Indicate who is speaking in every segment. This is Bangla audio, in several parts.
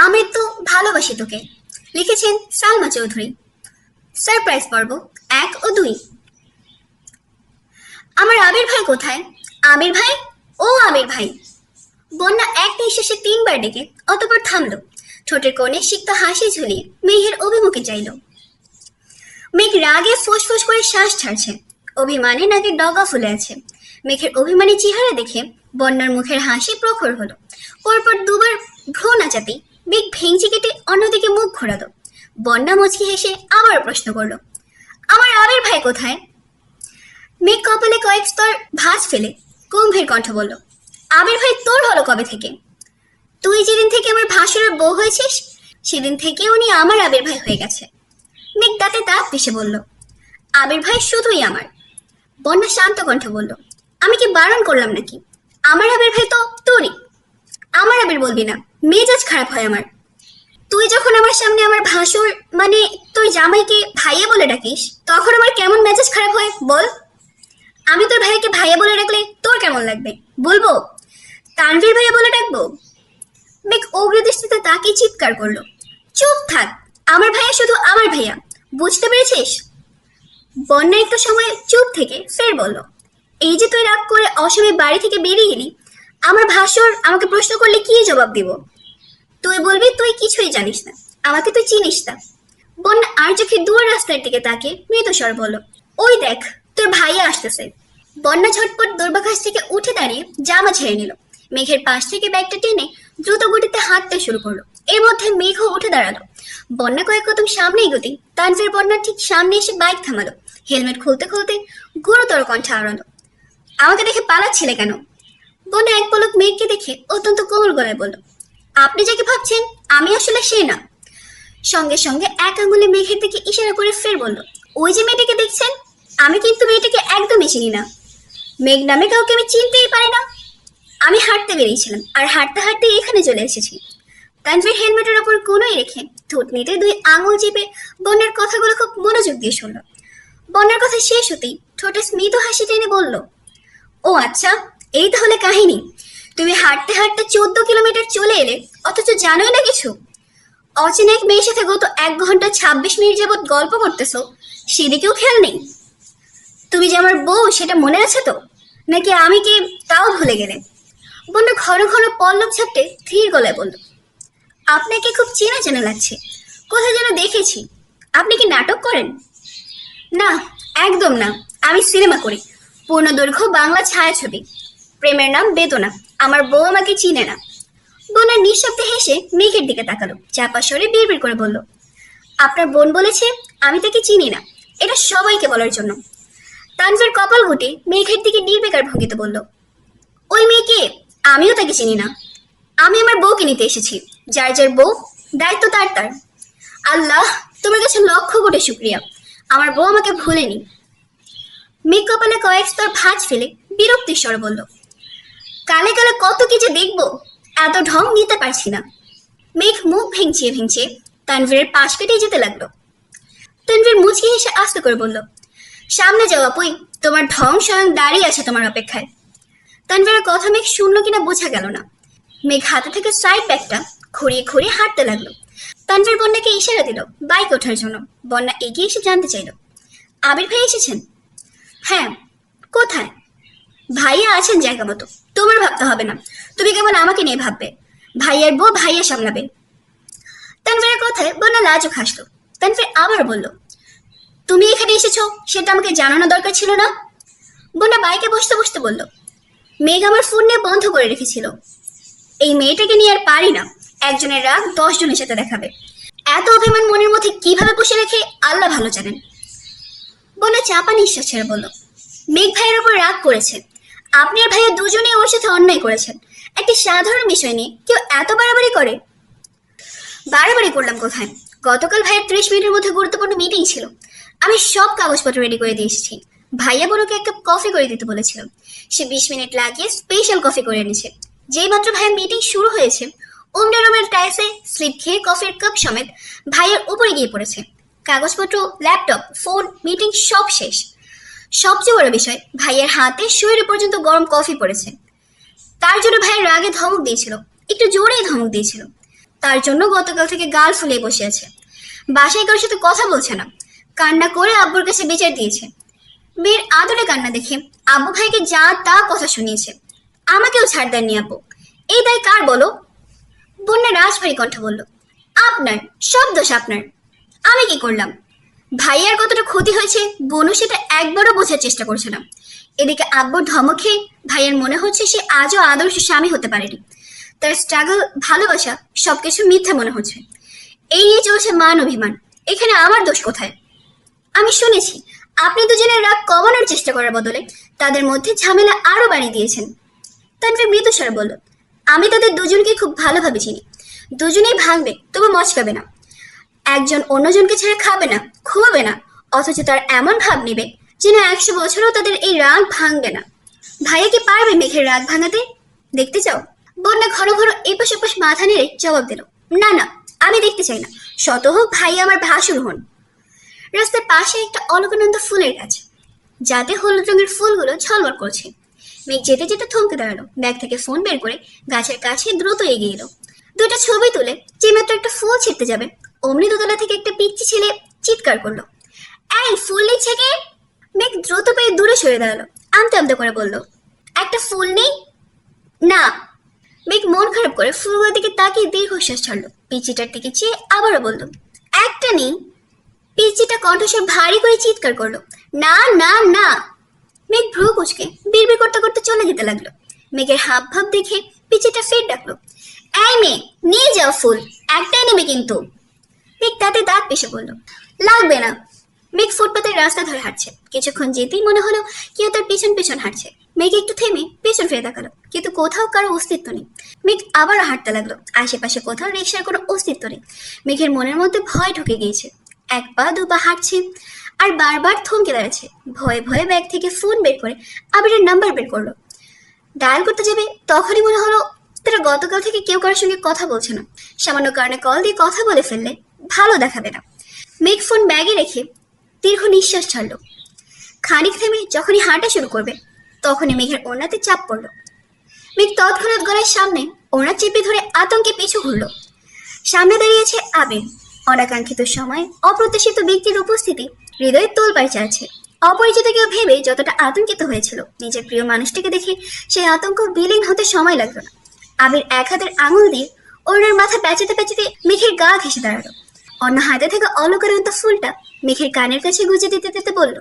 Speaker 1: আমি তো ভালোবাসি তোকে, লিখেছেন সালমা চৌধুরী। সারপ্রাইজ পর্ব 1 ও 2। আমার আবির ভাই কোথায়? আমির ভাই, ও আমির ভাই। বন্যা এক নিঃশ্বাসে 3 বার ডেকে অতঃপর থামলো। ঠোঁটের কোণে সিক্ত হাসি ঝুলিয়ে মেঘের অভিমুখে চাইল। মেঘ রাগে ফোঁস করে শ্বাস ছাড়ছে, অভিমানে নাকে ডগা ফুলে আছে। মেঘের অভিমানী চেহারা দেখে বন্যার মুখের হাসি প্রখর হলো। পরপর দুবার ভ্রু নাচাতেই মেঘ ভেঙচি কেটে অন্যদিকে মুখ ঘোরালো। বন্যা মুচকি হেসে আবার প্রশ্ন করলো, আমার আবির ভাই কোথায়? মেঘ কপালে কয়েক স্তর ভাঁজ ফেলে গম্ভীর কণ্ঠ বলল, আবির ভাই তোর হলো কবে থেকে? তুই যেদিন থেকে আমার ভাসুরের বউ হয়েছিস সেদিন থেকে উনি আমার আবির ভাই হয়ে গেছে। মেঘ দাঁতে দাঁত পিষে বলল, আবির ভাই শুধুই আমার। বন্যা শান্ত কণ্ঠে বলল, আমি কি বারণ করলাম নাকি? আমার আবির ভাই তো তোরই। আমার আবির বলবি না, মেজাজ খারাপ হয় আমার। তুই যখন আমার সামনে আমার ভাসুর মানে তোর জামাইকে ভাইয়া বলে ডাকিস তখন আমার কেমন মেজাজ খারাপ হয় বল? আমি তোর ভাইকে ভাইয়া বলে ডাকলে তোর কেমন লাগবে বলবো? তানভীর ভাইয়া বলে ডাকবো? মেঘ অগ্রদৃষ্টিতে তাকে চিৎকার করলো, চুপ থাক, আমার ভাইয়া শুধু আমার ভাইয়া, বুঝতে পেরেছিস? বন্যা একটু সময় চুপ থেকে ফের বলল, এই যে তুই রাগ করে অসময়ে বাড়ি থেকে বেরিয়ে গেলি, আমার ভাসুর আমাকে প্রশ্ন করলে কি জবাব দিব? তুই বলবি তুই কিছুই জানিস না, আমাকে তুই চিনিস না। বন্যা আর চোখে দূর রাস্তার দিকে তাকে মৃদুস্বর বলল, ওই দেখ তোর ভাইয়া আসতেছে। বন্যা ঝটপট দুর্বাঘাস থেকে উঠে দাঁড়িয়ে জামা ছেড়ে নিল। মেঘের পাশ থেকে ব্যাগটা টেনে দ্রুত গতিতে হাঁটতে শুরু করলো। এর মধ্যে মেঘও উঠে দাঁড়ালো। বন্যা কয়েক কদম সামনেই গতি তানভীর বন্যার ঠিক সামনে এসে বাইক থামালো। হেলমেট খুলতে খুলতে গুরুতর কণ্ঠে আওড়ালো, আমাকে দেখে পালাচ্ছিলে কেন? বন্যা এক পলক মেঘকে দেখে অত্যন্ত কোমল গলায় বলল, আপনি যাকে ভাবছেন আমি আসলে সে না। সঙ্গে সঙ্গে এক আঙুলে মেঘের দিকে ইশারা করে ফের বলল, ওই যে মেয়েটাকে দেখছেন, আমি কিন্তু মেয়েটাকে একদমই চিনি না। মেঘ নামে কাউকে আমি চিনতেই পারি না। আমি হাঁটতে বেরিয়েছিলাম আর হাঁটতে হাঁটতে এখানে চলে এসেছি। তানভীর হেলমেটের ওপর কোনোই রেখে থুতনিতে 2 আঙুল চেপে বন্যার কথাগুলো খুব মনোযোগ দিয়ে শুনল। বন্যার কথা শেষ হতেই ঠোঁটে স্মিত হাসি টেনে বলল, ও আচ্ছা, এই তাহলে কাহিনী। তুমি হাঁটতে হাঁটতে 14 কিলোমিটার চলে এলে অথচ জানোই না কিছু। অচেনা এক মেয়ের সাথে গত 1 ঘন্টা 26 মিনিট যাবৎ গল্প করতেছো, সেদিকেও খেয়াল নেই। তুমি যে আমার বউ সেটা মনে আছে তো, নাকি আমি কি তাও ভুলে গেলে? বন্যা ঘন ঘন পল্লব ঝাপটে ধীর গলায় বলল, আপনাকে খুব চেনা চেনা লাগছে, কোথায় যেন দেখেছি। আপনি কি নাটক করেন? না, একদম না, আমি সিনেমা করি, পূর্ণদৈর্ঘ্য বাংলা ছায়াছবি। প্রেমের নাম বেদনা, আমার বউ আমাকে চিনে না। বন্যা নিঃশব্দে হেসে মেঘের দিকে তাকালো, চাপা স্বরে বিড়বিড় করে বলল, আপনার বোন বলেছে আমি তাকে চিনি না, এটা সবাইকে বলার জন্য। তানভীর কপাল ঘুটে মেঘের দিকে নির্বিকার ভঙ্গিতে বলল, ওই মেয়েকে আমিও তাকে চিনি না। আমি আমার বউকে নিতে এসেছি, যার যার বউ দায়িত্ব তার তার। আল্লাহ, তোমার কাছে লক্ষ কোটি শুক্রিয়া, আমার বউ আমাকে ভুলেনি। মেঘ কপালে কয়েক স্তর ভাঁজ ফেলে বিরক্তির স্বরে বলল, কালে কালে কত কি যে দেখবো, এত ঢং নিতে পারছি না। মেঘ মুখ ভেঙচিয়ে তানভীরের পাশ কেটে যেতে লাগলো। তানভীর মুচকি হেসে আস্তে করে বলল, সামনে যাও আপুই, তোমার ঢং স্বয়ং দাঁড়িয়ে আছে তোমার অপেক্ষায়। তানভীরের কথা মেঘ শুনলো কিনা বোঝা গেল না। মেঘ হাতে থেকে সাইড ব্যাগটা ঘুরিয়ে হাঁটতে লাগলো। তানভীর বন্যাকে ইশারা দিল বাইক ওঠার জন্য। বন্যা এগিয়ে এসে জানতে চাইল, আবির ভাই এসেছেন? হ্যাঁ। কোথায়? ভাইয়া আছেন জায়গা মতো, তোমার ভাবতে হবে না, তুমি কেবল আমাকে নিয়ে ভাববে। ভাইয়ার বউ ভাইয়া সামলাবে। তানভীরের কথায় বন্যা লাজুক হাসলো। তানভীর আবার বলল, তুমি এখানে এসেছো সেটা আমাকে জানানো দরকার ছিল না? বন্যা বাইকে বসতে বসতে বলল, মেঘ আমার ফোন নিয়ে বন্ধ করে রেখেছিল। এই মেয়েটাকে নিয়ে আর পারি না, একজনের রাগ 10 জনের সাথে দেখাবে। এত অভিমান মনের মধ্যে কিভাবে বসে রেখে আল্লাহ ভালো জানেন। বন্যা চাপা নিঃশ্বাস ছেড়ে বলল, মেঘ ভাইয়ের উপর রাগ করেছে। আপনি আর ভাইয়া দুজনেই ওর সাথে অন্যায় করেছেন। একটি সাধারণ বিষয় নিয়ে কেউ এত বাড়াবাড়ি করে? বাড়াবাড়ি করলাম কোথায়? গতকাল ভাইয়ের 30 মিনিটের মধ্যে গুরুত্বপূর্ণ মিটিং ছিল, আমি সব কাগজপত্র রেডি করে দিয়ে এসেছি। ভাইয়া বড়কে 1 কাপ কফি করে দিতে বলেছিল, সে 20 মিনিট লাগিয়ে স্পেশাল কফি করে এনেছে। যেই মাত্র ভাইয়ের মিটিং শুরু হয়েছে ওমডে রুমের টাইসে স্লিপ খেয়ে কফির কাপ সমেত ভাইয়ের উপরে গিয়ে পড়েছে। কাগজপত্র, ল্যাপটপ, ফোন, মিটিং সব শেষ। সবচেয়ে বড় বিষয়, ভাইয়ের হাতে শরীর পর্যন্ত গরম কফি পড়েছে। তার জন্য ভাইয়ের রাগে ধমক দিয়েছিল, একটু জোরেই ধমক দিয়েছিল। তার জন্য গতকাল থেকে গাল ফুলিয়ে বসে আছে। বাসায় কারোর সাথে কথা বলছে না, কান্না করে আব্বুর কাছে বিচার দিয়েছে। মেয়ের আদরে কান্না দেখে আব্বু ভাইকে যা তা কথা শুনিয়েছে। আমাকেও ছাড় দেননি আব্বু। এই দায় কার বলো? বন্যা রাজভারী কণ্ঠ বলল, আপনার, সব দোষ আপনার। আমি কি করলাম? ভাইয়ার কতটা ক্ষতি হয়েছে বনু সেটা একবারও বোঝার চেষ্টা করছে না। এদিকে আব্বুর ধমক খেয়ে ভাইয়ের মনে হচ্ছে সে আজও আদর্শ স্বামী হতে পারেনি। তার স্ট্রাগল, ভালোবাসা সবকিছু মিথ্যা মনে হচ্ছে। এই নিয়ে চলছে মান অভিমান। এখানে আমার দোষ কোথায়? আমি শুনেছি আপনি দুজনের রাগ কমানোর চেষ্টা করার বদলে তাদের মধ্যে ঝামেলা আরো বাড়িয়ে দিয়েছেন। তানভীর মৃদুস্বরে বলল, আমি তাদের দুজনকে খুব ভালোভাবে চিনি। দুজনেই ভাঙবে, তবু মচকাবে না। একজন অন্যজনকে ছেড়ে খাবে না, ঘুমাবে না, অথচ তার এমন ভাব নেবে যেন 100 বছরও তাদের এই রাগ ভাঙবে না। ভাইয়া কি পারবে মেঘের রাগ ভাঙাতে? দেখতে চাও? বন্যা ঘন ঘন এপাশ ওপাশ মাথা নেড়ে জবাব দিল, না না, আমি দেখতে চাই না। শত হোক ভাইয়া আমার ভাসুর হন। রাস্তার পাশে একটা অলকানন্দা ফুলের গাছ, যাতে হলুদ রঙের ফুলগুলো ঝলমল করছে। মেঘ যেতে যেতে থমকে দাঁড়ালো, ব্যাগ থেকে ফোন বের করে গাছের কাছে দ্রুত এগিয়ে এলো। দুইটা ছবি তুলে যেমাত্র একটা ফুল ছিঁড়তে যাবে, অমনি দোতলা থেকে একটা পিচ্চি ছেলে চিৎকার করলো, এই ফুল নিচ্ছে কে? মেঘ দ্রুত পেয়ে দূরে সরে দাঁড়ালো, আমতে আমতে করে বলল, একটা ফুল নেই? না। মেঘ মন খারাপ করে ফুলগুলোর দিকে তাকিয়ে দীর্ঘশ্বাস ছাড়লো। পিচ্চিটার দিকে চেয়ে আবারও বলল, একটা নেই? পিচ্চিটা কণ্ঠস্বর ভারী করে চিৎকার করলো, না না না। মেঘ ভ্রু কুচকে বিড়বিড় করতে করতে চলে যেতে লাগলো। মেঘের হাব ভাব দেখে পিচ্চিটা ফের ডাকলো, এই মেয়ে, নিয়ে যাও ফুল, একটাই নেবে কিন্তু। মেঘ তাতে দাঁত পেশে বলল, লাগবে না। মেঘ ফুটপাতের রাস্তা ধরে হাঁটছে। কিছুক্ষণ যেতেই মনে হলো কেউ তার পেছন পেছন হাঁটছে। মেঘ একটু থেমে পেছন ফিরে তাকালো, কিন্তু কোথাও কারো অস্তিত্ব নেই। মেঘ আবার হাঁটতে লাগলো। আশেপাশে কোথাও রিক্সার কোনো অস্তিত্ব নেই। মেঘের মনের মধ্যে ভয় ঢুকে গিয়েছে। এক পা দু পা হাঁটছে আর বারবার থমকে দাঁড়াচ্ছে। ভয়ে ভয়ে ব্যাগ থেকে ফোন বের করে আবিরের নাম্বার বের করলো। ডায়াল করতে যাবে তখনই মনে হলো তারা গতকাল থেকে কেউ কারোর সঙ্গে কথা বলছে না। সামান্য কারণে কল দিয়ে কথা বলে ফেললে ভালো দেখাবে না। মেঘ ফোন ব্যাগে রেখে দীর্ঘ নিঃশ্বাস ছাড়লো। খানিক থেমে যখনই হাঁটা শুরু করবে তখনই মেঘের ওড়নাতে চাপ পড়লো। মেঘ তৎক্ষণাৎ গলার সামনে ওড়না চেপে ধরে আতঙ্কে পিছু ঘুরলো। সামনে দাঁড়িয়েছে আবির। অনাকাঙ্ক্ষিত সময় অপ্রত্যাশিত ব্যক্তির উপস্থিতি হৃদয়ে তোলপাড় চাচ্ছে। অপরিচিত কেউ ভেবে যতটা আতঙ্কিত হয়েছিল, নিজের প্রিয় মানুষটিকে দেখে সেই আতঙ্ক বিলীন হতে সময় লাগলো না। আবির এক হাতের আঙুল দিয়ে ওড়নার মাথা প্যাচাতে প্যাচাতে মেঘের গা ঘেঁষে দাঁড়ালো। অন্য হাতে থাকা অলকারন্ত ফুলটা মেঘের কানের কাছে গুজে দিতে দিতে বলল,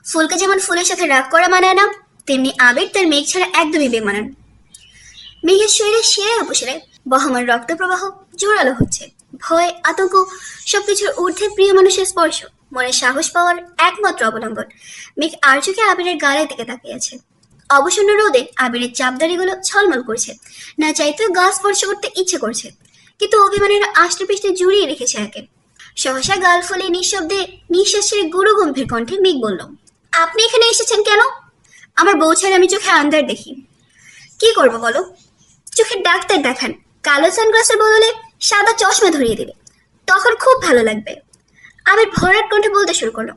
Speaker 1: ফুলকে যেমন ফুলের সাথে রাগ করা মানায় না, তেমনি আবির তার মেঘ ছাড়া একদমই বেমানান। মেঘের শরীরে শিরায় উপশিরায় বহমান রক্ত প্রবাহ জোরালো হচ্ছে। ভয়, আতঙ্ক সবকিছুর ঊর্ধ্বে প্রিয় মানুষের স্পর্শ মনে সাহস পাওয়ার একমাত্র অবলম্বন। মেঘ আর চোখে আবিরের গালের দিকে তাকিয়ে আছে। অবসন্ন রোদে আবিরের চাপদাড়িগুলো ছলমল করছে। না চাইতেও গা স্পর্শ করতে ইচ্ছে করছে, কিন্তু অভিমানের আষ্টে পৃষ্ঠে জুড়িয়ে রেখেছে একে। সহসা গাল ফলে নিঃশব্দে নিঃশ্বাসের গুরু গম্ভীর কণ্ঠে মেঘ বলল, আপনি এখানে এসেছেন কেন? আমার বউ ছাড়া আমি চোখে আন্ধার দেখি। কি করবো বলো? চোখের ডাক্তার দেখান, কালো সানগ্লাসের বদলে সাদা চশমা ধরিয়ে দেবে, তখন খুব ভালো লাগবে। আবির ভরাট কণ্ঠে বলতে শুরু করলো,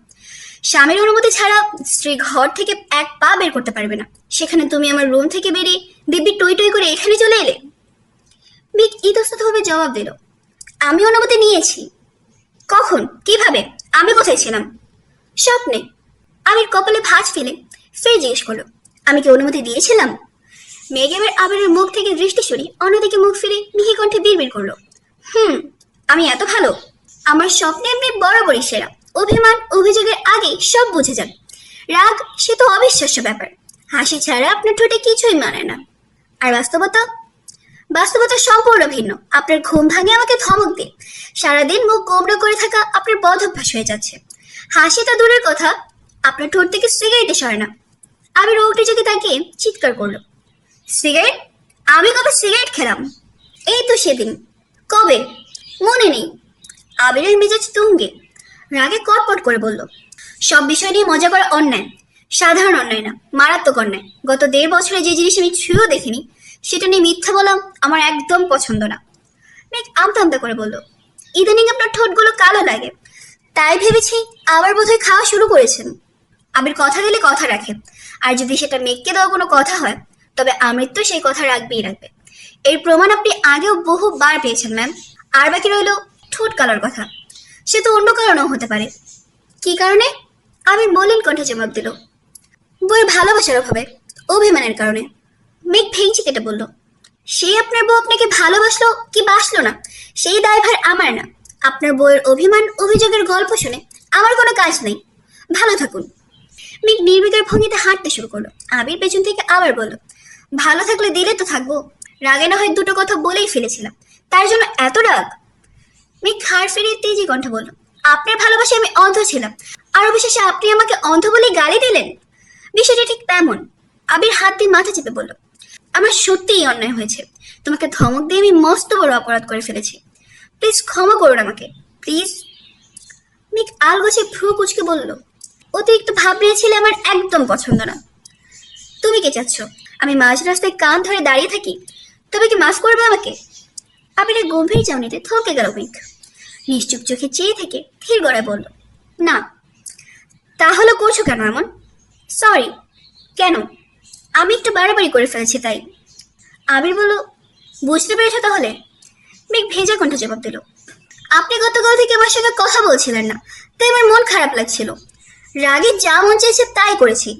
Speaker 1: স্বামীর অনুমতি ছাড়া স্ত্রী ঘর থেকে এক পা বের করতে পারবে না, সেখানে তুমি আমার রুম থেকে বেরিয়ে দিব্যি টই টই করে এখানে চলে এলে। মেঘ ইতস্ততভাবে জবাব দিল, আমি অনুমতি নিয়েছি। কখন? কিভাবে? আমি কোথায় ছিলাম? স্বপ্নে। আবির কপালে ভাঁজ ফেলে ফের জিজ্ঞেস করলো, আমি কি অনুমতি দিয়েছিলাম? মেঘ এবার আবিরের মুখ থেকে দৃষ্টি সরিয়ে অন্যদিকে মুখ ফিরে মিহি কণ্ঠে বিড়বিড় করলো, আমি এত ভালো? আমার স্বপ্নে এমনি বরাবরই সেরা। অভিমান অভিযোগের আগেই সব বুঝে যান। রাগ সে তো অবিশ্বাস্য ব্যাপার। হাসি ছাড়া আপনার ঠোঁটে কিছুই মানে না। আর বাস্তবতা? বাস্তবতা সম্পূর্ণ ভিন্ন। আপনার ঘুম ভাঙে আমাকে ধমক দিয়ে। সারাদিন মুখ গোমড়া করে থাকা আপনার বদভ্যাস হয়ে যাচ্ছে। হাসি তো দূরের কথা, আপনার ঠোঁট থেকে সিগারেটে সরে না। আবির উল্টে চোখে তাকিয়ে চিৎকার করলো, সিগারেট? আমি কবে সিগারেট খেলাম? এই তো সেদিন। কবে? মনে নেই। আবিরের মেজাজ তুঙ্গে। রাগে কটপট করে বলল, সব বিষয় নিয়ে মজা করা অন্যায়। সাধারণ অন্যায় না, মারাত্মক অন্যায়। গত 1.5 বছরে যে জিনিস আমি ছুঁয়েও দেখিনি সেটা নিয়ে মিথ্যা বলা আমার একদম পছন্দ না। মেঘ আমতা আমতা করে বলল, ইদানিং আপনার ঠোঁটগুলো কালো লাগে, তাই ভেবেছি আবার বোধহয় খাওয়া শুরু করেছেন। আবির কথা দিলে কথা রাখে, আর যদি সেটা মেঘকে দেওয়া কোনো কথা হয় তবে আমৃত্যু সেই কথা রাখবেই রাখবে। এর প্রমাণ আপনি আগেও বহুবার পেয়েছেন ম্যাম। আর বাকি রইল ঠোঁট কালার কথা। সে তো অন্য কারণেও হতে পারে। কি কারণে? আবির মলিন কণ্ঠে জবাব দিল, বউয়ের ভালোবাসার অভাবে, অভিমানের কারণে। মেঘ ভেঙচি কেটে বলল, সে আপনার বউ আপনাকে ভালোবাসলো কি বাসলো না, সেই দায়ভার আমার না। আপনার বউয়ের অভিমান অভিযোগের গল্প শুনে আমার কোনো কাজ নেই। ভালো থাকুন। মেঘ নির্বিকার ভঙ্গিতে হাঁটতে শুরু করলো। আবির পেছন থেকে আবার বলল, ভালো থাকলে দিলে তো থাকবো, রাগে না হয় দুটো কথা বলেই ফেলেছিলাম, তার জন্য এত রাগ? মেঘ ঘাড় ফিরিয়ে তেজি কণ্ঠে বলল, আপনার ভালোবাসায় আমি অন্ধ ছিলাম, আর অবশেষে আপনি আমাকে অন্ধ বলে গালি দিলেন। বিষয়টা ঠিক তেমন। আবির হাত দিয়ে মাথা চেপে বলল, আমার সত্যিই অন্যায় হয়েছে। তোমাকে ধমক দিয়ে আমি মস্ত বড় অপরাধ করে ফেলেছি। প্লিজ ক্ষমা করুন আমাকে, প্লিজ। মেঘ আলগোছে ভ্রু কুচকে বলল, অতিরিক্ত ভাব নিয়েছিলে আমার একদম পছন্দ না। তুমি কে চাচ্ছ আমি মাঝ রাস্তায় কান ধরে দাঁড়িয়ে থাকি? তবে কি মাফ করবে আমাকে? আবিরের গম্ভীর চাউনিতে থমকে গেল মেঘ। নিশ্চুপ চোখে চেয়ে থেকে ধীর গলায় বলল, না। তাহলে করছো কেন এমন? সরি। কেন? আমি একটু বাড়াবাড়ি করে ফেলেছি তাই। আবির বলল, বুঝতে পেরেছো তাহলে? মেঘ ভেজা কণ্ঠে জবাব দিল, আপনি গতকাল থেকে আমার সঙ্গে কথা বলছিলেন না, তাই আমার মন খারাপ লাগছিল। রাগে যা মন চেয়েছে তাই করেছি।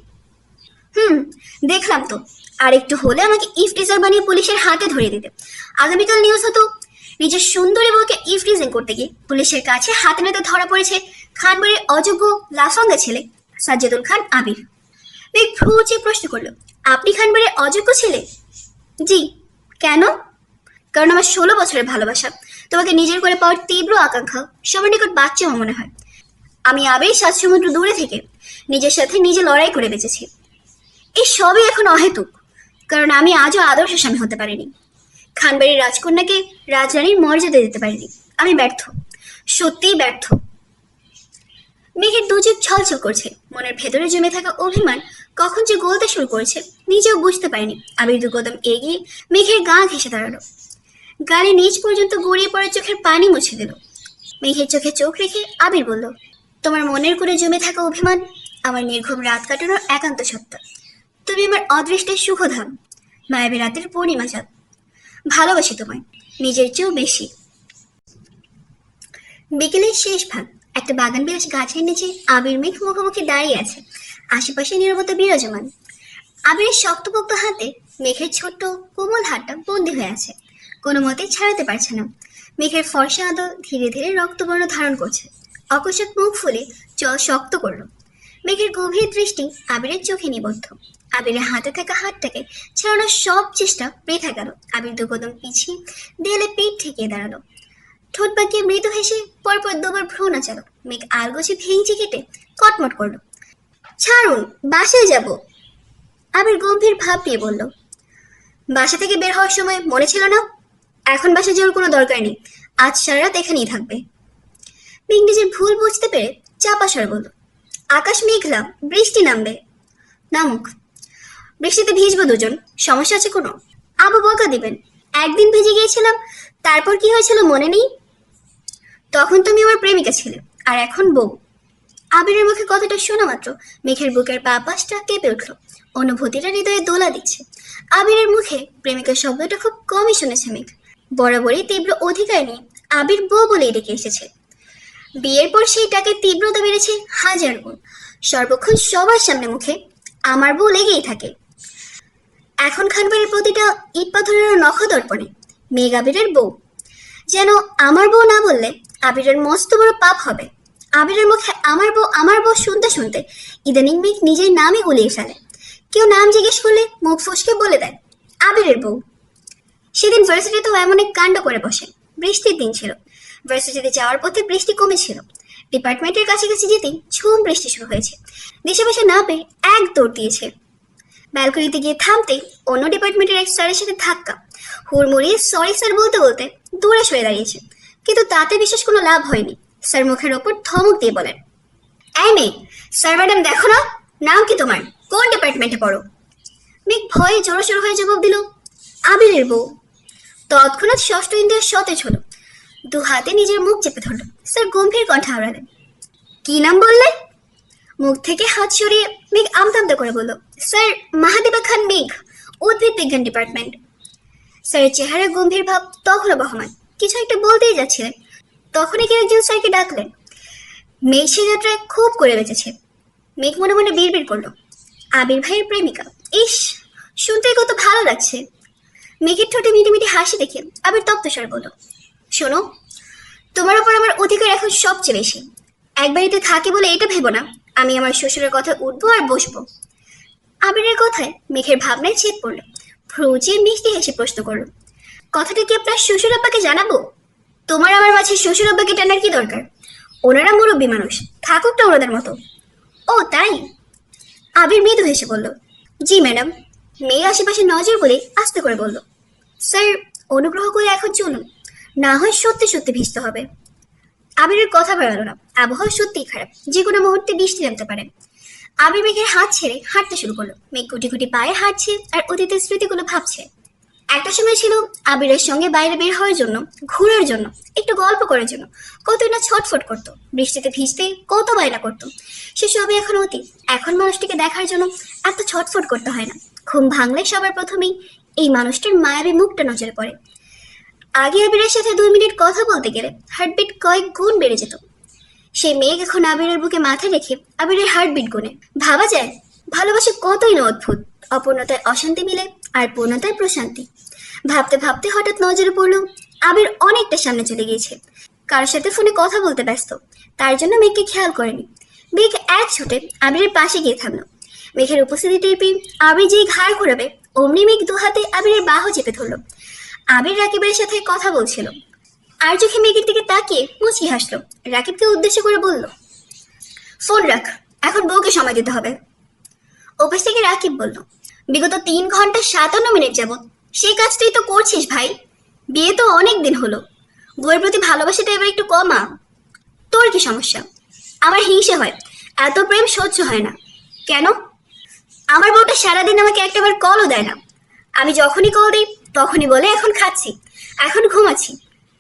Speaker 1: দেখলাম তো। আর একটু হলে আমাকে ইফটিজার বানিয়ে পুলিশের হাতে ধরিয়ে দিতে। আগামীকাল নিউজ হতো, নিজের সুন্দরী বউকে ইফটিজিং করতে গিয়ে পুলিশের কাছে হাতে নাতে ধরা পড়েছে খানবাড়ির অযোগ্য লাফাঙ্গা ছেলে সাজ্জাদুল খান আবির। মেঘ ভ্রু উঁচিয়ে প্রশ্ন করলো, আপনি খানবাড়ির অযোগ্য ছেলে? জি। কেন? কারণ আমার 16 বছরের ভালোবাসা, তোমাকে নিজের করে পাওয়ার তীব্র আকাঙ্ক্ষা সবার নিকট বাচ্চা মনে হয়। আমি আবির 7 সমুদ্র দূরে থেকে নিজের সাথে নিজে লড়াই করে বেঁচেছি। এই সবই এখন অহেতুক, কারণ আমি আজও আদর্শ স্বামী হতে পারিনি। খানবাড়ির রাজকন্যাকে রাজরানীর মর্যাদা দিতে পারিনি। আমি ব্যর্থ, সত্যিই ব্যর্থ। মেঘের দুচোখ ছলছল করছে। মনের ভেতরে জমে থাকা অভিমান কখন যে গলতে শুরু করেছে নিজেও বুঝতে পারেনি। আবির 2 কদম এগিয়ে মেঘের গা ঘেঁষে দাঁড়ালো। গালে নিচ পর্যন্ত গড়িয়ে পড়া চোখের পানি মুছে দিল। মেঘের চোখে চোখ রেখে আবির বলল, তোমার মনের করে জমে থাকা অভিমান আমার নির্ঘুম রাত কাটানোর একান্ত সত্তা। তুমি আমার অদৃষ্টের সুখধাম, মায়াবী রাতের পূর্ণিমা চাঁদ। ভালোবাসি তোমায় নিজের চেয়েও বেশি। বিকেলের শেষ ভাগ। একটা বাগান বিলাস গাছের নিচে আবির মেঘ মুখোমুখি দাঁড়িয়ে আছে। আশেপাশে নীরবতা বিরাজমান। আবিরের শক্তপোক্ত হাতে মেঘের ছোট্ট কোমল হাতটা বন্দী হয়ে আছে, কোনো মতেই ছাড়াতে পারছে না। মেঘের ফর্সা আদল ধীরে ধীরে রক্তবর্ণ ধারণ করছে। অকস্মাৎ মুখ ফুলে চল শক্ত করল। মেঘের গভীর দৃষ্টি আবিরের চোখে নিবদ্ধ। আবিরের হাতে থাকা হাতটাকে ছাড়ানোর সব চেষ্টা বৃথা গেল। আবির 2 কদম পিছিয়ে দেয়ালে পিঠ ঠেকিয়ে দাঁড়ালো। ঠোঁট পাকিয়ে মৃদু হেসে পরপর 2 বার ভ্রু নাচালো। মেঘ আলগোছে ভেঙচি কেটে কটমট করলো, ছাড়ুন, বাসায় যাব। আবির গম্ভীর ভাব নিয়ে বলল, বাসা থেকে বের হওয়ার সময় মনে ছিল না? এখন বাসা যাওয়ার কোনো দরকার নেই, আজ সারা রাত এখানেই থাকবে। মেঘ নিজের ভুল বুঝতে পেরে চাপা স্বরে বলল, আকাশ মেঘলা, বৃষ্টি নামবে। নামুক, বৃষ্টিতে ভিজবো দুজন, সমস্যা আছে কোনো? আবু বকা দিবেন, একদিন ভিজে গিয়েছিলাম, তারপর কি হয়েছিল মনে নেই? তখন তুমি আমার প্রেমিকা ছিলে, আর এখন বউ। আবিরের মুখে কথাটা শোনা মাত্র মেঘের বুকের পা পাশটা কেঁপে উঠল। অনুভূতিটা হৃদয়ে দোলা দিচ্ছে। আবিরের মুখে প্রেমিকা শব্দটা খুব কমই শুনেছে মেঘ। বরাবরই তীব্র অধিকার নিয়ে আবির বউ বলেই ডেকে এসেছে। বিয়ের পর সেই ডাকের তীব্রতা বেড়েছে 1000 গুণ। সর্বক্ষণ সবার সামনে মুখে আমার বউ লেগেই থাকে। এখন খানবাড়ির প্রতিটা ইট পাথরের নখদর্পণে মেঘ আবিরের বউ। যেন আমার বউ না বললে আবিরের মস্ত বড় পাপ হবে। আবিরের মুখে আমার বউ শুনতে শুনতে ইদানিং মেঘ নিজের নামই গুলিয়ে ফেলে। কেউ নাম জিজ্ঞেস করলে মুখ ফসকে বলে দেয় আবিরের বউ। সেদিন ভার্সিটিতেও এমন এক কাণ্ড করে বসে। বৃষ্টির দিন ছিল। ভার্সিটিতে যাওয়ার পথে বৃষ্টি কমেছিল। ডিপার্টমেন্টের কাছাকাছি যেতেই ঝুম বৃষ্টি শুরু হয়েছে। দেশে বসে না পেয়ে এক দৌড় দিয়েছে। ব্যালকনিতে গিয়ে থামতেই অন্য ডিপার্টমেন্টের এক স্যারের সাথে ধাক্কা। হুড়মুড়িয়ে সরি স্যার বলতে বলতে দূরে সরে দাঁড়িয়েছে, কিন্তু তাতে বিশেষ কোনো লাভ হয়নি। স্যার মুখের ওপর ধমক দিয়ে বলেন, এই মেয়ে, স্যার ম্যাডাম দেখো না, নাম কি তোমার, কোন ডিপার্টমেন্টে পড়ো? মেঘ ভয়ে জোরসোর হয়ে জবাব দিল, আবিরের বউ। তৎক্ষণাৎ ষষ্ঠ ইন্দ্রিয় সতেজ হলো। 2 হাতে নিজের মুখ চেপে ধরল। স্যার গম্ভীর কণ্ঠে আওড়ালেন, কি নাম বললে? মুখ থেকে হাত সরিয়ে মেঘ আমতামতা করে বলল, স্যার মাহাদেবা খান মেঘ, উদ্ভিদ বিজ্ঞান ডিপার্টমেন্ট। স্যারের চেহারা গম্ভীর ভাব তখনও বহমান। কিছু একটা বলতেই যাচ্ছিলেন, তখনই কেউ একজন স্যারকে ডাকলেন। মেঘ সে যাত্রায় খুব করে বেঁচেছে। মেঘ মনে মনে বিড়বিড় করলো, আবির ভাইয়ের প্রেমিকা। ইস, শুনতে কত ভালো লাগছে। মেঘের ঠোঁটে মিটি মিটি হাসি দেখে আবির তপ্তস্বর বলল, শোনো, তোমার ওপর আমার অধিকার এখন সবচেয়ে বেশি। এক বাড়িতে থাকি বলে এটা ভেবো না আমি আমার শ্বশুরের কথা উঠবো আর বসবো। আবিরের কথায় মেঘের ভাবনায় ছেদ পড়লো। ফ্রুচি মিষ্টি হেসে প্রশ্ন করলো, কথাটা কি আপনার শ্বশুর আব্বাকে জানাবো? তোমার আমার মাঝে শ্বশুর আব্বাকে টানার কি দরকার? ওনারা মুরব্বী মানুষ, থাকুক না ওনাদের মতো। ও তাই? আবির মৃদু হেসে বলল, জি ম্যাডাম। মেয়ে আশেপাশে নজর বলে আস্তে করে বলল, স্যার অনুগ্রহ করে এখন চলুন, না হয় সত্যি সত্যি ভিজতে হবে। আবিরের কথা বাড়ালো না, আবহাওয়া সত্যিই খারাপ, যে কোনো মুহূর্তে বৃষ্টি নামতে পারে। আবির মেঘের হাত ছেড়ে হাঁটতে শুরু করলো। মেঘ গুটি গুটি পায়ে হাঁটছে আর অতীতের স্মৃতিগুলো ভাবছে। একটা সময় ছিল আবিরের সঙ্গে বাইরে বের হওয়ার জন্য, ঘোরার জন্য, একটু গল্প করার জন্য কতই না ছটফট করতো, বৃষ্টিতে ভিজতে কত বায়না করতো। সে সবই এখন অতীত। এখন মানুষটিকে দেখার জন্য এত ছটফট করতে হয় না। ঘুম ভাঙলে সবার প্রথমেই এই মানুষটার মায়াবী মুখটা নজরে পড়ে। আগে আবিরের সাথে 2 মিনিট কথা বলতে গেলে হার্টবিট কয়েক গুণ বেড়ে যেত। সেই মেঘ এখন আবিরের বুকে মাথা রেখে আবিরের হার্টবিট গুনে। ভাবা যায় ভালোবাসা কতই না অদ্ভুত। অপূর্ণতায় অশান্তি মিলে আর পূর্ণতায় প্রশান্তি। ভাবতে ভাবতে হঠাৎ নজরে পড়ল আবির অনেকটা সামনে চলে গিয়েছে, কারোর সাথে ফোনে কথা বলতে ব্যস্ত। তার জন্য মেঘকে খেয়াল করেনি। মেঘ এক ছুটে আবিরের পাশে গিয়ে থামলো। মেঘের উপস্থিতি টের পেয়ে আবির যেই ঘাড় ঘোরাবে অমনি মেঘ 2 হাতে আবিরের বাহু চেপে ধরল। আবির রাকিবের সাথে কথা বলছিল আর চোখে মেঘের দিকে তাকিয়ে মুচকি হাসলো। রাকিবকে উদ্দেশ্য করে বলল, ফোন রাখ, এখন বউকে সময় দিতে হবে। অফিস থেকে রাকিব বলল, বিগত 3 ঘন্টা 57 মিনিট যাবত সেই কাজটাই তো করছিস ভাই। বিয়ে তো অনেক দিন হলো, বউয়ের প্রতি ভালোবাসাটা এবার একটু কমা। তোর কি সমস্যা? আমার হিংসে হয়, এত প্রেম সহ্য হয় না। কেন? আমার বউটা সারাদিন আমাকে একটাবার কলও দেয় না। আমি যখনই কল দিই তখনই বলে এখন খাচ্ছি, এখন ঘুমাচ্ছি,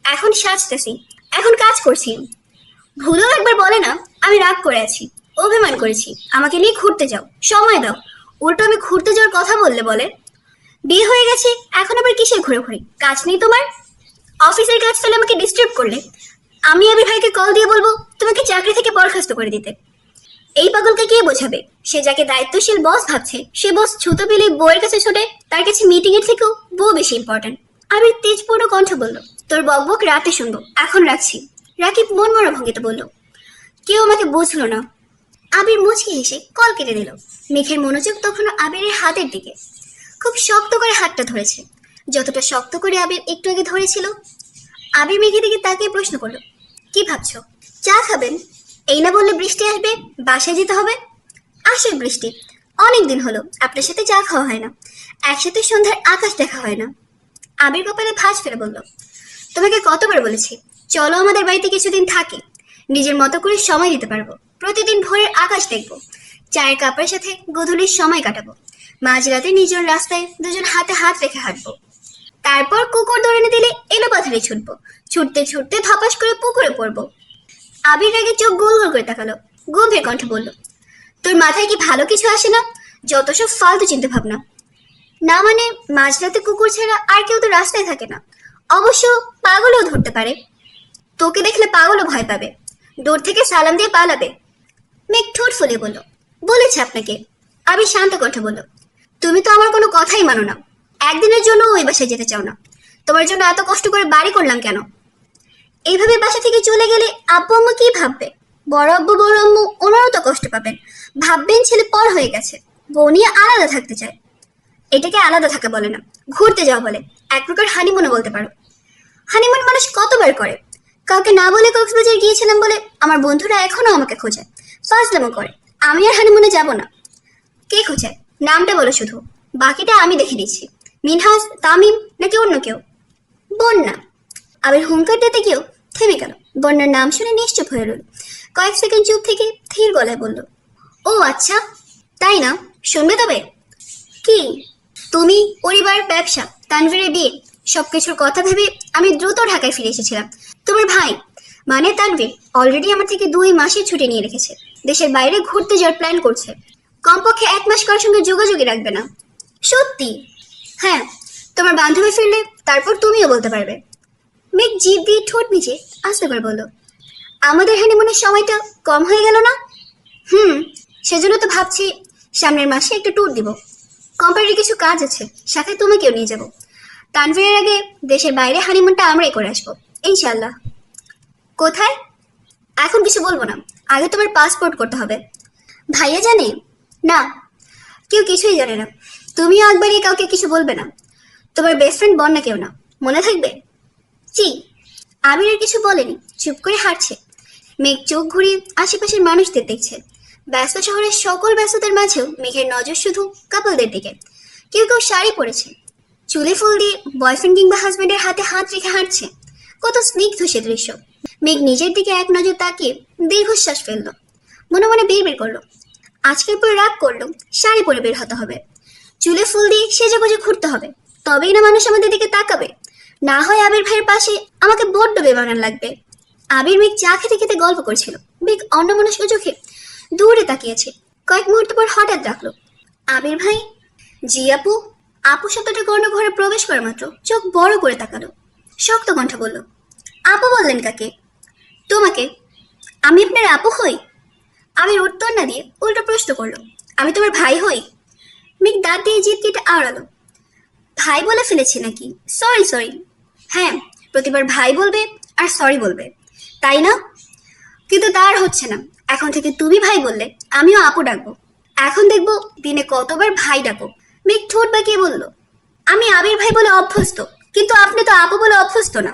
Speaker 1: এখন সাজতেছি, এখন কাজ করছি। ভুলেও একবার বলে না আমি রাগ করে আছি, অভিমান করেছি, আমাকে নিয়ে ঘুরতে যাও, সময় দাও। উল্টো আমি ঘুরতে যাওয়ার কথা বললে বলে বিয়ে হয়ে গেছে, এখন আবার কিসের ঘুরে? কাজ নেই তোমার? অফিসের কাজ ফেলে আমাকে ডিস্টার্ব করলে আমি আবির ভাইকে কল দিয়ে বলবো তোমাকে চাকরি থেকে বরখাস্ত করে দিতে। এই পাগলকে কে বোঝাবে? সে যাকে দায়িত্বশীল বস ভাবছে সে বস ছুতো পেলে বউয়ের কাছে ছোটে। তার কাছে মিটিং এর থেকেও বউ বেশি ইম্পর্টেন্ট। আবির তেজপূর্ণ কণ্ঠ বলল, তোর বকবক রাতে শুনবো, এখন রাখছি। রাকিব মন মরা ভঙ্গিতে বলল, কেউ আমাকে বুঝলো না। আবির মুচকি হেসে কল কেটে দিল। মেঘের মনোযোগ তখনও আবিরের হাতের দিকে। খুব শক্ত করে হাতটা ধরেছে, যতটা শক্ত করে আবির একটু আগে ধরেছিল। আবির মেঘের দিকে তাকিয়ে প্রশ্ন করলো, কি ভাবছো? চা খাবেন? এই না বললে বৃষ্টি আসবে, বাসায় যেতে হবে। আসে বৃষ্টি, অনেক দিন হলো আপনার সাথে চা খাওয়া হয় না, একসাথে সন্ধ্যার আকাশ দেখা হয় না। আবির কপালে ভাঁজ ফেলে বলল, তোমাকে কতবার বলেছি চলো আমাদের বাড়িতে কিছুদিন থাকি, নিজের মতো করে সময় দিতে পারবো, প্রতিদিন ভোরের আকাশ দেখবো, চায়ের কাপের সাথে গধূলির সময় কাটাবো, মাঝরাতে নিজের রাস্তায় দুজন হাতে হাত রেখে হাঁটবো। তারপর কুকুর দৌড়ানি দিলে এলো পাথারে ছুটবো, ছুটতে ছুটতে ধপাস করে পুকুরে পড়বো। আবির আগে চোখ গোল গোল করে তাকালো, গভীর কণ্ঠে বলল, তোর মাথায় কি ভালো কিছু আসে না? যত সব ফালতু চিন্তা ভাবনা। না মানে মাঝরাতে কুকুর ছাড়া আর কেউ তো রাস্তায় থাকে না। অবশ্য পাগলও ধরতে পারে, তোকে দেখলে পাগলও ভয় পাবে, দূর থেকে সালাম দিয়ে পালাবে। মেঘ ঠোঁট ফুলিয়ে বলল, বলেছে আপনাকে। আবির শান্ত কণ্ঠে বলল, তুমি তো আমার কোনো কথাই মানো না, একদিনের জন্য ওই বাসায় যেতে চাও না। তোমার জন্য এত কষ্ট করে বাড়ি করলাম কেন? এইভাবে বাসা থেকে চলে গেলে আব্বু আম্মু কি ভাববে? বড় আব্বু বড় আম্মু ওনারাও তো কষ্ট পাবেন, ভাববেন ছেলে পর হয়ে গেছে, বউ নিয়ে আলাদা থাকতে চায়। এটাকে আলাদা থাকা বলে না, ঘুরতে যাওয়া বলে, এক প্রকার হানিমুনও বলতে পারো। হানিমুন মানুষ কতবার করে। কাউকে না বলে কক্সবাজার গিয়েছিলাম বলে আমার বন্ধুরা এখনো আমাকে খোঁজে, ফাজলামো করে। আমি আর হানিমুনে যাব না। কে খোঁজে? নামটা বলো শুধু, বাকিটা আমি দেখে নিচ্ছি। মিনহাজ, তামিম নাকি অন্য কেউ? বন্যা। আবির হুঙ্কার দিতে গিয়েও থেমে গেল। বন্যার নাম শুনে নিশ্চুপ হয়ে রইল। কয়েক সেকেন্ড চুপ থেকে ধীর গলায় বলল, ও আচ্ছা তাই না, শুনবে তবে? কি? তুমি, পরিবার, ব্যবসা, তানভীরের বিয়ে, সবকিছুর কথা ভেবে আমি দ্রুত ঢাকায় ফিরে এসেছিলাম। তোমার ভাই মানে তানভীর অলরেডি আমার থেকে 2 মাসের ছুটি নিয়ে রেখেছে, দেশের বাইরে ঘুরতে যাওয়ার প্ল্যান করছে। কমপক্ষে 1 মাস কারোর সঙ্গে যোগাযোগই রাখবে না। সত্যি? হ্যাঁ, তোমার বান্ধবী ফিরলে তারপর তুমিও বলতে পারবে। মেঘ জিভ দিয়ে ঠোঁট নিচে আস্তে করে বলল, আমাদের হানিমুনের সময়টা কম হয়ে গেল না? সেজন্য তো ভাবছি সামনের মাসে একটা ট্যুর দিব। কোম্পানির কিছু কাজ আছে, সাথে তোমাকেও নিয়ে যাব। তানভীরের আগে দেশের বাইরে হানিমুনটা আমরাই করে আসবো ইনশাল্লাহ। কোথায়? এখন কিছু বলবো না, আগে তোমার পাসপোর্ট করতে হবে। ভাইয়া জানে? না, কেউ কিছুই জানে না। তুমিও একবারই কাউকে কিছু বলবে না। তোমার বেস্ট ফ্রেন্ড বন্যা কেউ না, মনে থাকবে? জি। আবির আর কিছু বলেনি, চুপ করে হাঁটছে। মেঘ চোখ ঘুরিয়ে আশেপাশের মানুষদের দেখছে। ব্যস্ত শহরের সকল ব্যস্ততার মাঝেও মেঘের নজর শুধু কাপলদের দিকে। কেউ কেউ শাড়ি পরেছে, চুলে ফুল দিয়ে বয়ফ্রেন্ড কিংবা হাজবেন্ডের হাতে হাত রেখে হাঁটছে। কত স্নিগ্ধ সে দৃশ্য। মেঘ নিজের দিকে এক নজর তাকিয়ে দীর্ঘশ্বাস ফেলল। মনে মনে বিড়বিড় করলো, আজকের পর রাগ করলো, শাড়ি পরে বের হতে হবে, চুলে ফুল দিয়ে সেজে গুজে ঘুরতে হবে, তবেই না মানুষ আমাদের দিকে তাকাবে। না হয় আবির ভাইয়ের পাশে আমাকে বড্ড বেমানান লাগবে। আবির মেঘ চা খেতে খেতে গল্প করছিল। মেঘ অন্যমনস্ক চোখে দূরে তাকিয়েছে। কয়েক মুহূর্ত পর হঠাৎ ডাকলো, আবির ভাই। জি আপু। আপু শব্দটা কর্ণঘরে প্রবেশ করার মাত্র চোখ বড় করে তাকালো। শক্ত কণ্ঠ বলল, আপু বললেন কাকে? তোমাকে। আমি আপনার আপু হই? আবির উত্তর না দিয়ে উল্টো প্রশ্ন করলো, আমি তোমার ভাই হই? মেঘ দাঁত দিয়ে জিভ কেটে আওড়ালো, ভাই বলে ফেলেছি নাকি? Sorry sorry. হ্যাঁ, প্রতিবার ভাই বলবে আর সরি বলবে, তাই না? কিন্তু তার হচ্ছে না। এখন থেকে তুমি ভাই বললে আমিও আপু ডাকবো। এখন দেখবো দিনে কতবার ভাই ডাকো। মেঘ ঠোঁট বাঁকিয়ে বলল, আমি আবির ভাই বলে অভ্যস্ত, কিন্তু আপনি তো আপু বলে অভ্যস্ত না।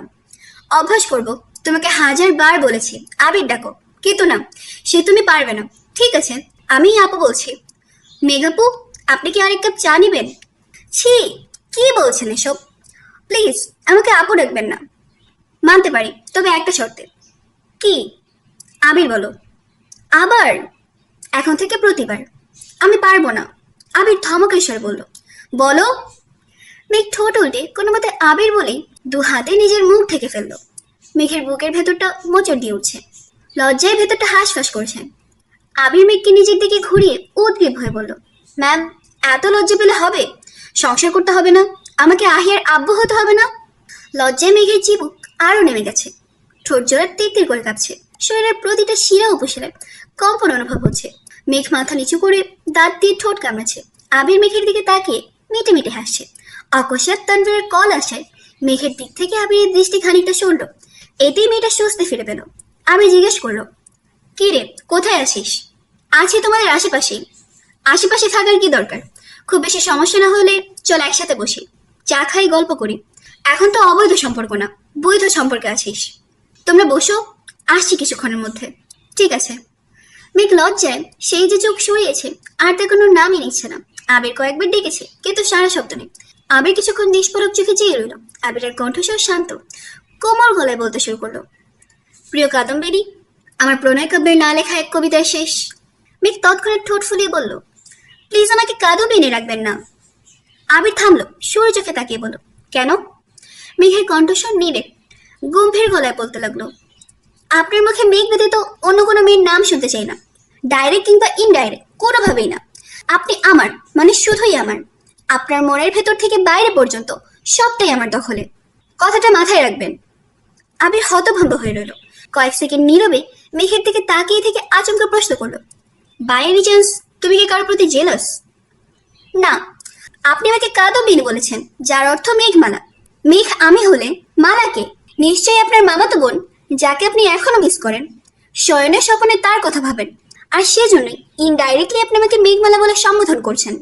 Speaker 1: অভ্যাস করব। তোমাকে 1000বার বলেছি আবির ডাকো, কিন্তু না, সে তুমি পারবে না। ঠিক আছে, আমি আপু বলছি। মেঘাপু, আপনি কি আরেক কাপ চা নিবেন? ছি, কি বলছেন এসব? প্লিজ আমাকে আপু ডাকবেন না। মানতে পারি, তবে একটা শর্তে। কি? আবির বলো। আবার? এখন থেকে প্রতিবার। আমি পারবো না। আবির ধমকেশ্বর বলল, বলো। মেঘ ঠোঁট উল্টে কোনো মতে আবির বলেই 2 হাতে নিজের মুখ ঢেকে ফেলল। মেঘের বুকের ভেতরটা মোচড় দিয়ে উঠছে, লজ্জায় ভেতরটা হাঁসফাঁস করছে। আবির মেঘকে নিজের দিকে ঘুরিয়ে উদ্গ্রীব হয়ে বলল, ম্যাম, এত লজ্জা পেলে হবে? সংসার করতে হবে না? আমাকে আহিয়ার আব্বু হতে হবে না? লজ্জায় মেঘের চিবুক আরো নেমে গেছে। ঠোঁট জোড়া তিরতির করে কাঁপছে। শরীরের প্রতিটা শিরা উপশিরায় কম্পন অনুভব হচ্ছে। মেঘ মাথা নিচু করে দাঁত দিয়ে ঠোঁট কামড়াচ্ছে। আবির মেঘের দিকে তাকিয়ে মিটে মিটে হাসছে। অকস্মাৎ তানভীরের কল আসায় মেঘের দিক থেকে আবিরের দৃষ্টি খানিকটা সরল। এতেই মেয়েটা স্বস্তি ফিরে পেল। আমি জিজ্ঞেস করলো, কি রে, কোথায় আছিস? আছি তোমাদের আশেপাশেই। আশেপাশে থাকার কি দরকার? খুব বেশি সমস্যা না হলে চল একসাথে বসি, চা খাই, গল্প করি। এখন তো অবৈধ সম্পর্ক না, বৈধ সম্পর্কে আছিস। তোমরা বসো, আসছি কিছুক্ষণের মধ্যে। ঠিক আছে। মেঘ লজ্জায় সেই যে চোখ সরিয়েছে আর তার কোনো নামই নিচ্ছে না। আবির কয়েকবার ডেকেছে, কিন্তু সারা শব্দ নেই। আবির কিছুক্ষণ নিষ্পলক চোখে চেয়ে রইল। আবিরের কণ্ঠস্বর শান্ত, কোমল গলায় বলতে শুরু করলো, প্রিয় কাদম্বিনী, আমার প্রণয় কাব্যের না লেখা এক কবিতার শেষ। মেঘ তৎক্ষণাৎ ঠোঁট ফুলিয়ে বলল, প্লিজ আমাকে কাদম্বিনী রাখবেন না। আবির থামলো, সরে চোখে তাকিয়ে বলল, কেন? মেঘের কণ্ঠস্বর নিড়ে গম্ভীর গলায় বলতে লাগলো, আপনার মুখে মেঘ ব্যতীত অন্য কোনো মেয়ের নাম শুনতে চাই না, ডাইরেক্ট কিংবা ইনডাইরেক্ট, কোনোভাবেই না। আপনি আমার, মানে শুধুই আমার। আপনার মনের ভেতর থেকে বাইরে পর্যন্ত সবটাই আমার দখলে। কথাটা মাথায় রাখবেন। আবির হতভম্ব হয়ে রইল। কয়েক সেকেন্ড নীরবে মেঘের দিকে তাকিয়ে থেকে আচমকা প্রশ্ন করলো, বাই এনি চান্স তুমি কি কারোর প্রতি জেলাস? না। আপনি আমাকে কাদম্বিনী বলেছেন, যার অর্থ মেঘমালা। মেঘ আমি হলে মালাকে নিশ্চয়ই আপনার মামাতো বোন, যাকে আপনি এখনো মিস করেন। শয়নের স্বপনে তার কথা ভাবেন, আর সেজন্যই ইনডাইরেক্টলি আপনি আমাকে মেঘমালা বলে সম্বোধন করছেন।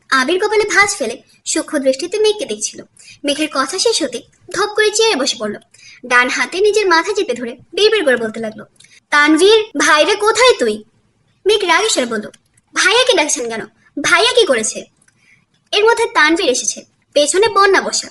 Speaker 1: আবির কপালে ভাঁজ ফেলে সূক্ষ্ম দৃষ্টিতে মেঘকে দেখছিল। মেঘের কথা শেষ হতে ধপ করে চেয়ারে বসে পড়ল। ডান হাতে নিজের মাথা চেপে ধরে বিড়বিড় করে বলতে লাগলো, তানভীর, ভাইরে কোথায় তুই? মেঘ রাগেশ্বর বলল, ভাইয়াকে ডাকছেন কেন? ভাইয়া কি করেছে? এর মধ্যে তানভীর এসেছে, পেছনে বন্যা বসা।